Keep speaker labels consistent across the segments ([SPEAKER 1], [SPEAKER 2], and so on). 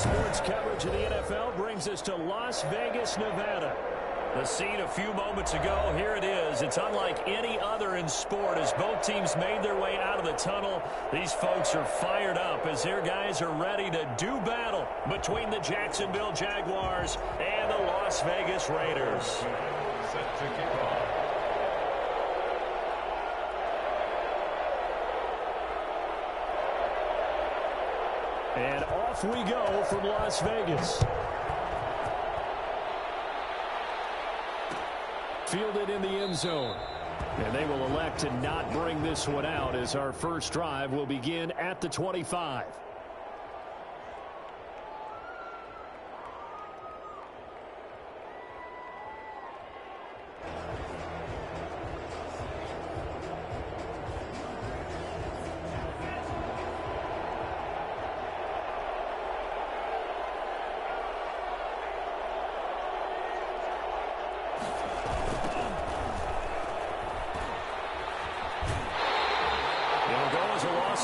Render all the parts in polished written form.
[SPEAKER 1] Sports coverage of the NFL brings us to Las Vegas, Nevada. The scene a few moments ago, here it is. It's unlike any other in sport as both teams made their way out of the tunnel. These folks are fired up as their guys are ready to do battle between the Jacksonville Jaguars and the Las Vegas Raiders.
[SPEAKER 2] Set to kick off.
[SPEAKER 1] And off we go from Las Vegas. Fielded in the end zone. And they will elect to not bring this one out as our first drive will begin at the 25.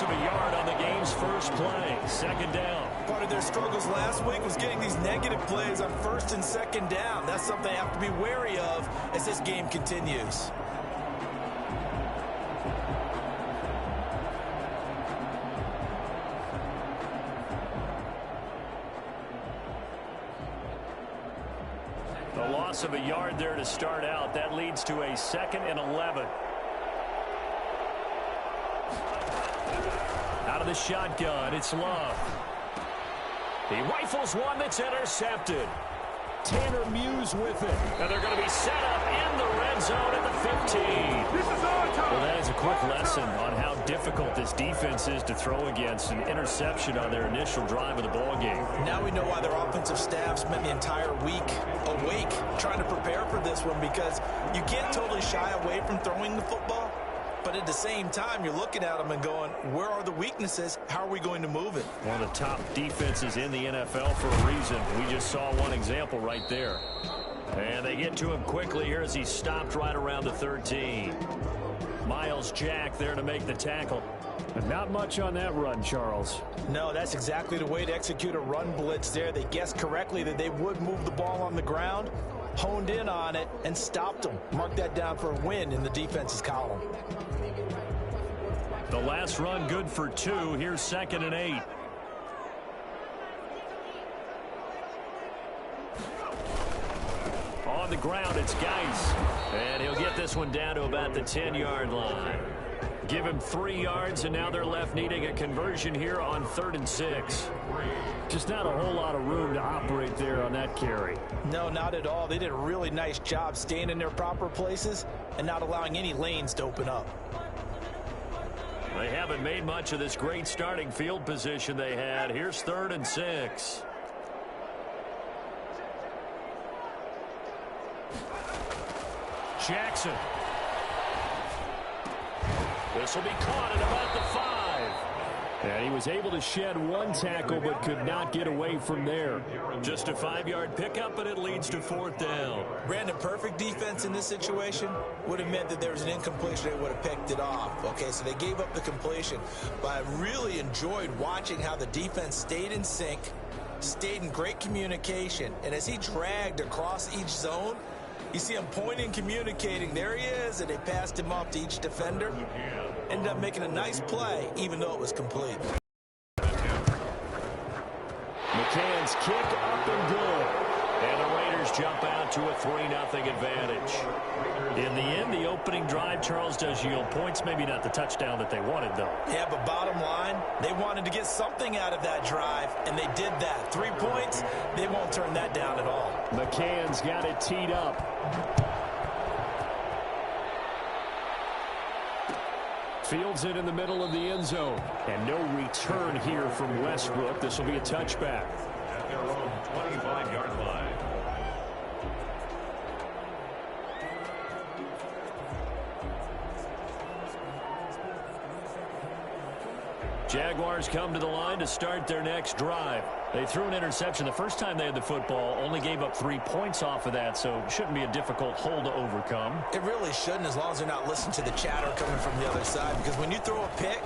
[SPEAKER 1] Of a yard on the game's first play. Second down.
[SPEAKER 3] Part of their struggles last week was getting these negative plays on first and second down. That's something they have to be wary of as this game continues.
[SPEAKER 1] The loss of a yard there to start out. That leads to a 2nd and 11. Out of the shotgun, it's Love. He rifles one that's intercepted. Tanner Muse with it. And they're going to be set up in the red zone at the 15. Well, that is a quick lesson on how difficult this defense is to throw against. An interception on their initial drive of the ball game.
[SPEAKER 3] Now we know why their offensive staff spent the entire week awake trying to prepare for this one, because you can't totally shy away from throwing the football. But at the same time, you're looking at them and going, where are the weaknesses? How are we going to move it?
[SPEAKER 1] One of the top defenses in the NFL for a reason. We just saw one example right there. And they get to him quickly here as he stopped right around the 13. Myles Jack there to make the tackle. And not much on that run, Charles.
[SPEAKER 3] No, that's exactly the way to execute a run blitz there. They guessed correctly that they would move the ball on the ground, honed in on it, and stopped them. Mark that down for a win in the defense's column.
[SPEAKER 1] The last run good for 2. Here's 2nd and 8. On the ground, it's Geis. And he'll get this one down to about the 10-yard line. Give him 3 yards, and now they're left needing a conversion here on 3rd and 6. Just not a whole lot of room to operate there on that carry.
[SPEAKER 3] No, not at all. They did a really nice job staying in their proper places and not allowing any lanes to open up.
[SPEAKER 1] They haven't made much of this great starting field position they had. Here's 3rd and 6. Jackson. This will be caught at about the 5. And he was able to shed one tackle but could not get away from there. Just a 5-yard pickup, but it leads to 4th down.
[SPEAKER 3] Brandon, perfect defense in this situation would have meant that there was an incompletion. They would have picked it off. Okay, so they gave up the completion. But I really enjoyed watching how the defense stayed in sync, stayed in great communication. And as he dragged across each zone, you see him pointing, communicating. There he is, and they passed him off to each defender. Ended up making a nice play, even though it was complete.
[SPEAKER 1] McCann's kick up and good. And the Raiders jump out to a 3-0 advantage. In the end, the opening drive, Charles, does yield points. Maybe not the touchdown that they wanted, though.
[SPEAKER 3] Yeah, but bottom line, they wanted to get something out of that drive, and they did that. 3 points, they won't turn that down at all.
[SPEAKER 1] McCann's got it teed up. Fields it in the middle of the end zone. And no return here from Westbrook. This will be a touchback.
[SPEAKER 2] At their own 25-yard line.
[SPEAKER 1] Jaguars come to the line to start their next drive. They threw an interception the first time they had the football, only gave up 3 points off of that, so it shouldn't be a difficult hole to overcome.
[SPEAKER 3] It really shouldn't, as long as they're not listening to the chatter coming from the other side, because when you throw a pick,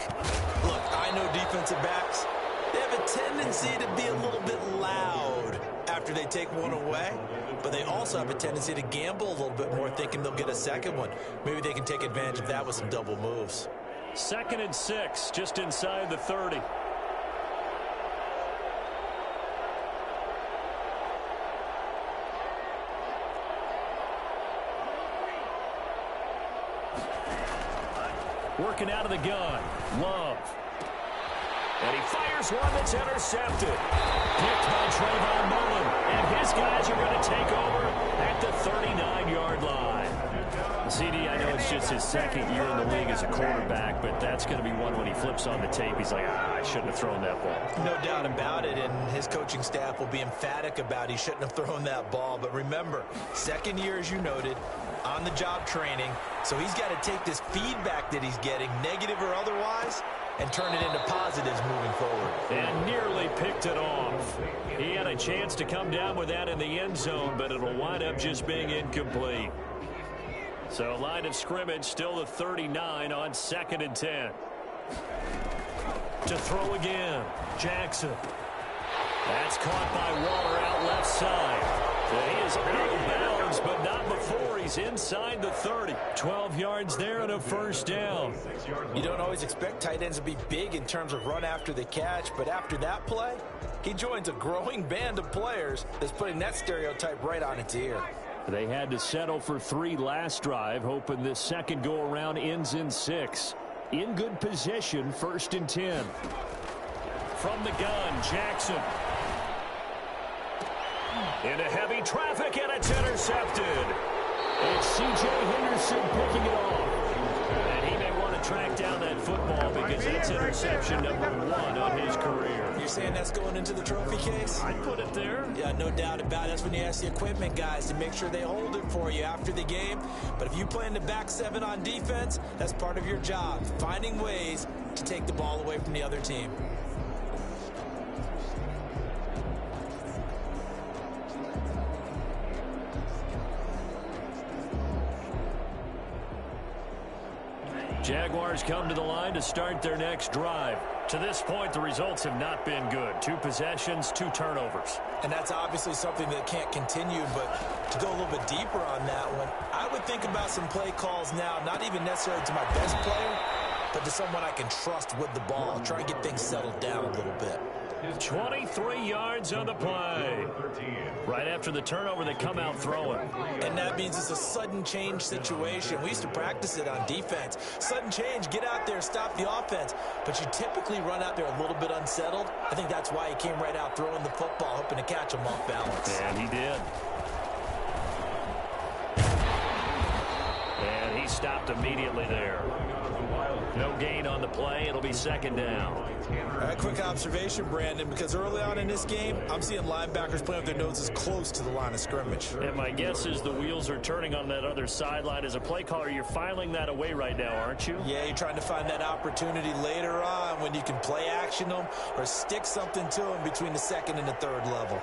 [SPEAKER 3] look, I know defensive backs, They have a tendency to be a little bit loud after they take one away, but they also have a tendency to gamble a little bit more, thinking they'll get a second one. Maybe they can take advantage of that with some double moves.
[SPEAKER 1] 2nd and 6, just inside the 30. Working out of the gun, Love. And he fires one that's intercepted. Picked by Trayvon Mullen. And his guys are going to take over at the 39-yard line. CD, I know it's just his 2nd year in the league as a quarterback, but that's going to be one when he flips on the tape. He's like, I shouldn't have thrown that ball.
[SPEAKER 3] No doubt about it, and his coaching staff will be emphatic about he shouldn't have thrown that ball. But remember, 2nd year, as you noted, on-the-job training, so he's got to take this feedback that he's getting, negative or otherwise, and turn it into positives moving forward.
[SPEAKER 1] And nearly picked it off. He had a chance to come down with that in the end zone, but it'll wind up just being incomplete. So line of scrimmage still the 39 on 2nd and 10. To throw again, Jackson. That's caught by Waller out left side. He is out of bounds, but not before he's inside the 30. 12 yards there and a first down.
[SPEAKER 3] You don't always expect tight ends to be big in terms of run after the catch, but after that play, he joins a growing band of players that's putting that stereotype right on its ear.
[SPEAKER 1] They had to settle for 3 last drive, hoping this second go-around ends in 6. In good position, 1st and 10. From the gun, Jackson. Into heavy traffic, and it's intercepted. It's C.J. Henderson picking it off. And he may want to track down that football because that's interception number 1 on his career.
[SPEAKER 3] You're saying that's going into the trophy case?
[SPEAKER 1] I'd put it there.
[SPEAKER 3] Yeah, no doubt about it. That's when you ask the equipment guys to make sure they hold it for you after the game. But if you play in the back 7 on defense, that's part of your job, finding ways to take the ball away from the other team.
[SPEAKER 1] Jaguars come to the line to start their next drive. To this point, the results have not been good. 2 possessions, 2 turnovers.
[SPEAKER 3] And that's obviously something that can't continue, but to go a little bit deeper on that one, I would think about some play calls now, not even necessarily to my best player, but to someone I can trust with the ball. Try and get things settled down a little bit.
[SPEAKER 1] 23 yards on the play. Right after the turnover, they come out throwing.
[SPEAKER 3] And that means it's a sudden change situation. We used to practice it on defense. Sudden change, get out there, stop the offense. But you typically run out there a little bit unsettled. I think that's why he came right out throwing the football, hoping to catch him off balance.
[SPEAKER 1] And he did. And he stopped immediately there. No gain on the play. It'll be 2nd down.
[SPEAKER 3] All right, quick observation, Brandon, because early on in this game, I'm seeing linebackers playing with their noses close to the line of scrimmage.
[SPEAKER 1] And my guess is the wheels are turning on that other sideline. As a play caller, you're filing that away right now, aren't you?
[SPEAKER 3] Yeah, you're trying to find that opportunity later on when you can play action them or stick something to them between the 2nd and the 3rd level.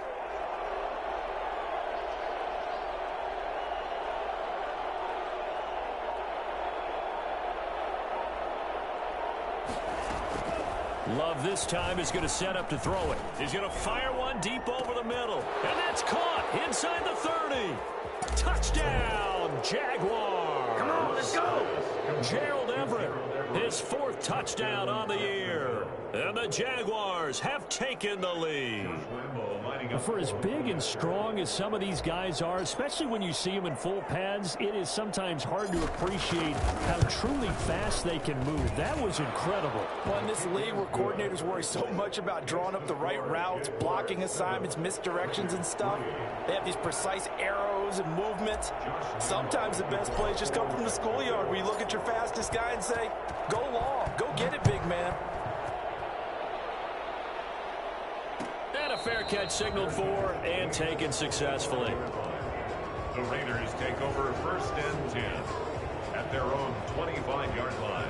[SPEAKER 1] Love this time is going to set up to throw it. He's going to fire one deep over the middle. And that's caught inside the 30. Touchdown, Jaguars. Come on, let's go. Gerald Everett, his 4th touchdown on the year. And the Jaguars have taken the lead. For as big and strong as some of these guys are, especially when you see them in full pads, it is sometimes hard to appreciate how truly fast they can move. That was incredible.
[SPEAKER 3] Well, in this league where coordinators worry so much about drawing up the right routes, blocking assignments, misdirections and stuff, they have these precise arrows and movements. Sometimes the best plays just come from the schoolyard where you look at your fastest guy and say, go long, go get it, big man.
[SPEAKER 1] And a fair catch signaled for and taken successfully.
[SPEAKER 2] The Raiders take over 1st and 10 at their own 25-yard line.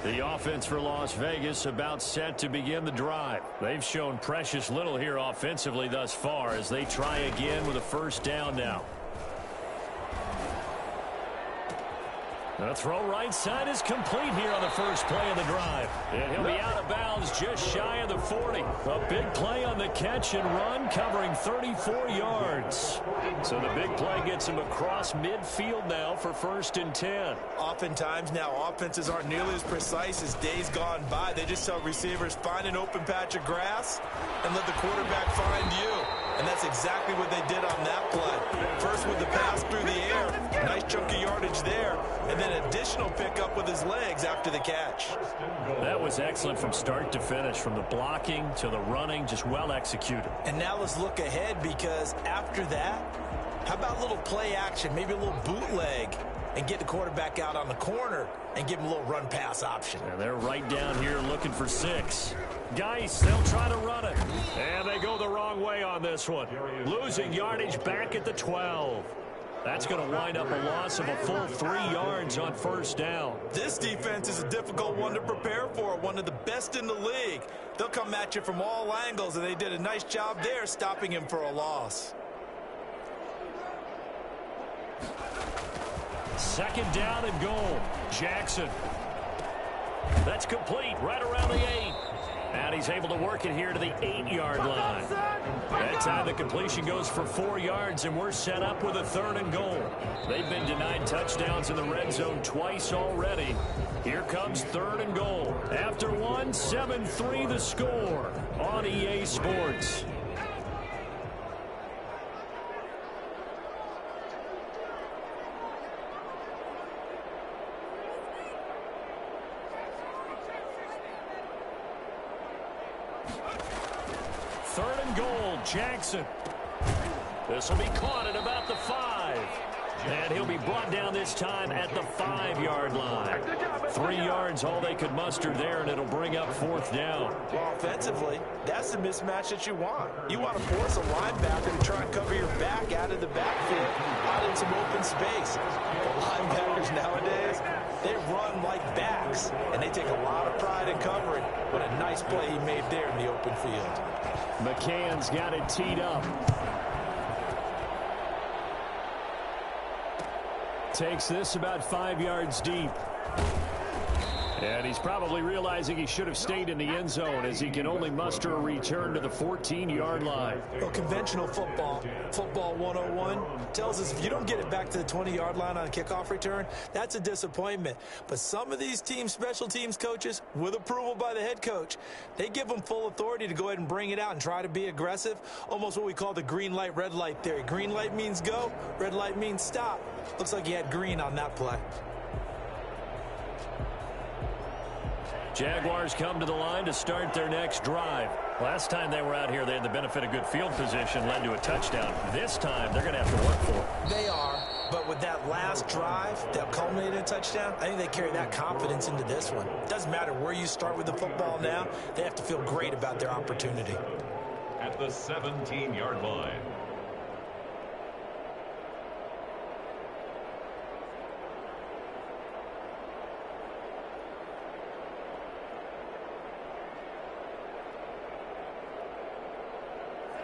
[SPEAKER 1] The offense for Las Vegas about set to begin the drive. They've shown precious little here offensively thus far as they try again with a 1st down now. The throw right side is complete here on the first play of the drive. And he'll be out of bounds just shy of the 40. A big play on the catch and run, covering 34 yards. So the big play gets him across midfield now for 1st and 10.
[SPEAKER 3] Oftentimes now, offenses aren't nearly as precise as days gone by. They just tell receivers, find an open patch of grass and let the quarterback find you. And that's exactly what they did on that play. First with the pass through the air, nice chunk of yardage there, and then additional pickup with his legs after the catch.
[SPEAKER 1] That was excellent from start to finish, from the blocking to the running, just well executed.
[SPEAKER 3] And now let's look ahead, because after that, how about a little play action, maybe a little bootleg, and get the quarterback out on the corner and give him a little run-pass option.
[SPEAKER 1] And they're right down here looking for 6. Geis, they'll try to run it. And they go the wrong way on this one. Losing yardage back at the 12. That's going to wind up a loss of a full 3 yards on 1st down.
[SPEAKER 3] This defense is a difficult one to prepare for, one of the best in the league. They'll come at you from all angles, and they did a nice job there stopping him for a loss.
[SPEAKER 1] 2nd down and goal. Jackson. That's complete right around the 8. And he's able to work it here to the 8-yard line. That time the completion goes for 4 yards, and we're set up with a 3rd and goal. They've been denied touchdowns in the red zone twice already. Here comes 3rd and goal. After one, 7-3 the score on EA Sports. Jackson. This will be caught at about the 5. And he'll be brought down this time at the 5-yard line. 3 yards, all they could muster there, and it'll bring up 4th down.
[SPEAKER 3] Well, offensively, that's the mismatch that you want. You want to force a linebacker to try and cover your back out of the backfield, out in some open space. The linebackers nowadays, they run like backs, and they take a lot of pride in covering. What a nice play he made there in the open field.
[SPEAKER 1] McCann's got it teed up. Takes this about 5 yards deep. And he's probably realizing he should have stayed in the end zone, as he can only muster a return to the 14-yard line.
[SPEAKER 3] Well, conventional football 101, tells us if you don't get it back to the 20-yard line on a kickoff return, that's a disappointment. But some of these team special teams coaches, with approval by the head coach, they give them full authority to go ahead and bring it out and try to be aggressive, almost what we call the green light, red light theory. Green light means go, red light means stop. Looks like he had green on that play.
[SPEAKER 1] Jaguars come to the line to start their next drive. Last time they were out here, they had the benefit of good field position, led to a touchdown. This time, they're going to have to work for it.
[SPEAKER 3] They are, but with that last drive that culminated in a touchdown, I think they carry that confidence into this one. It doesn't matter where you start with the football now, they have to feel great about their opportunity.
[SPEAKER 2] At the 17-yard line.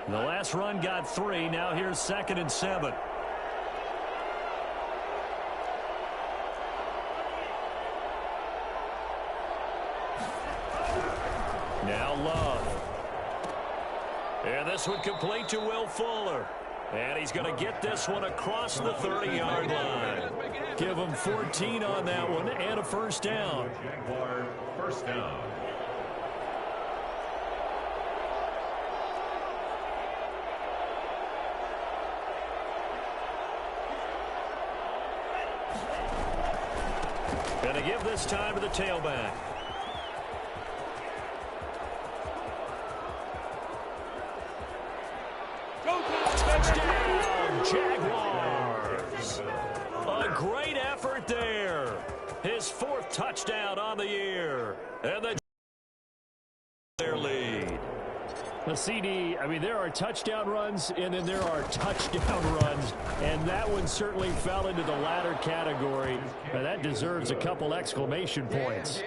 [SPEAKER 1] The last run got 3. Now here's 2nd and 7. Now Love. And this one complete to Will Fuller. And he's going to get this one across the 30-yard line. Give him 14 on that one and a 1st down.
[SPEAKER 2] Jaguar 1st down.
[SPEAKER 1] Going to give this time to the tailback. Touchdown, Jaguars. A great effort there. His 4th touchdown on the year. And the their lead. The CD, I mean, there are touchdown runs, and then there are touchdown runs, and that one certainly fell into the latter category. Now, that deserves a couple exclamation points.